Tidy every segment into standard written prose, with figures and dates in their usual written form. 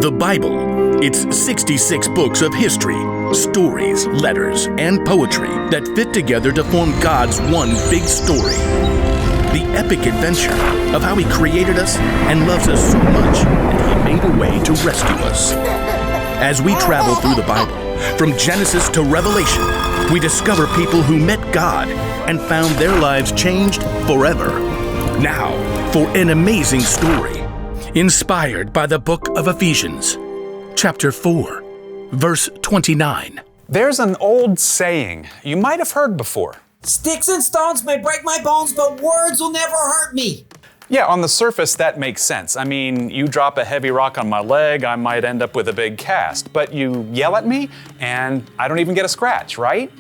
The Bible. It's 66 books of history, stories, letters, and poetry that fit together to form God's one big story. The epic adventure of how He created us and loves us so much that He made a way to rescue us. As we travel through the Bible, from Genesis to Revelation, we discover people who met God and found their lives changed forever. Now, for an amazing story, inspired by the book of Ephesians, chapter 4, verse 29. There's an old saying you might have heard before. Sticks and stones may break my bones, but words will never hurt me. Yeah, on the surface, that makes sense. I mean, you drop a heavy rock on my leg, I might end up with a big cast. But you yell at me, and I don't even get a scratch, right?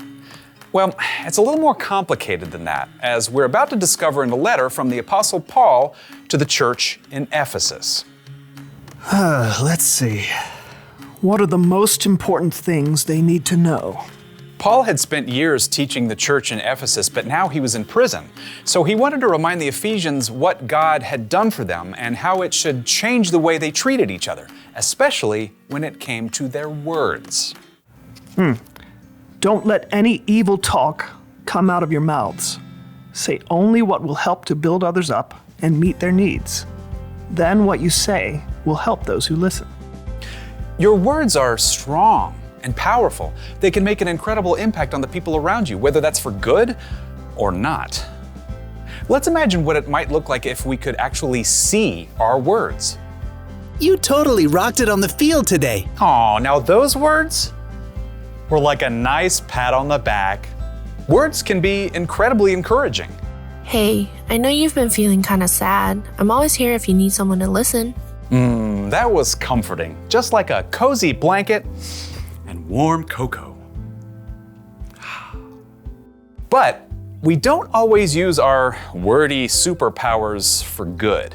Well, it's a little more complicated than that, as we're about to discover in a letter from the Apostle Paul to the church in Ephesus. Let's see. What are the most important things they need to know? Paul had spent years teaching the church in Ephesus, but now he was in prison. So he wanted to remind the Ephesians what God had done for them and how it should change the way they treated each other, especially when it came to their words. Don't let any evil talk come out of your mouths. Say only what will help to build others up and meet their needs. Then what you say will help those who listen. Your words are strong and powerful. They can make an incredible impact on the people around you, whether that's for good or not. Let's imagine what it might look like if we could actually see our words. You totally rocked it on the field today. Aw, now those words were like a nice pat on the back. Words can be incredibly encouraging. Hey, I know you've been feeling kind of sad. I'm always here if you need someone to listen. That was comforting, just like a cozy blanket and warm cocoa. But we don't always use our wordy superpowers for good.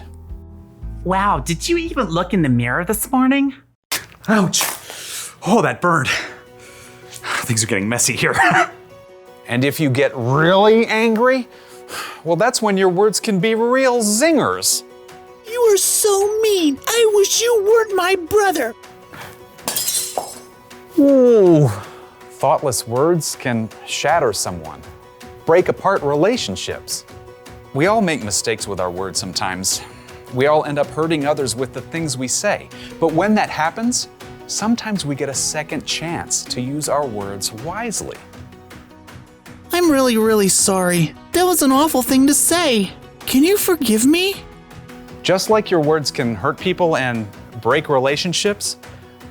Wow, did you even look in the mirror this morning? Ouch. Oh, that burned. Things are getting messy here. And if you get really angry, well, that's when your words can be real zingers. You are so mean. I wish you weren't my brother. Ooh. Thoughtless words can shatter someone, break apart relationships. We all make mistakes with our words sometimes. We all end up hurting others with the things we say. But when that happens, sometimes we get a second chance to use our words wisely. I'm really sorry. That was an awful thing to say. Can you forgive me? Just like your words can hurt people and break relationships,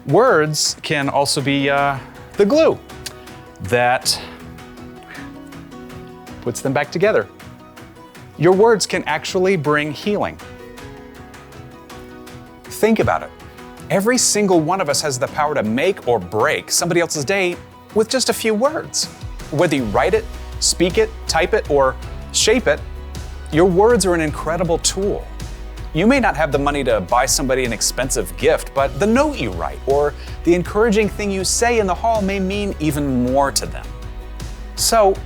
words can also be the glue that puts them back together. Your words can actually bring healing. Think about it. Every single one of us has the power to make or break somebody else's day with just a few words. Whether you write it, speak it, type it, or shape it, your words are an incredible tool. You may not have the money to buy somebody an expensive gift, but the note you write or the encouraging thing you say in the hall may mean even more to them. So,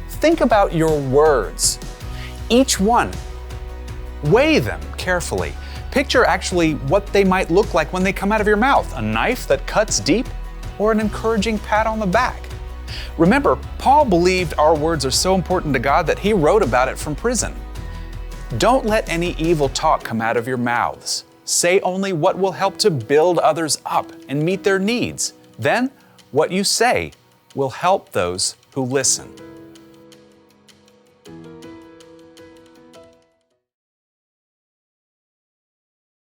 think about your words. Each one. Weigh them carefully. Picture actually what they might look like when they come out of your mouth. A knife that cuts deep or an encouraging pat on the back. Remember, Paul believed our words are so important to God that he wrote about it from prison. Don't let any evil talk come out of your mouths. Say only what will help to build others up and meet their needs. Then, what you say will help those who listen.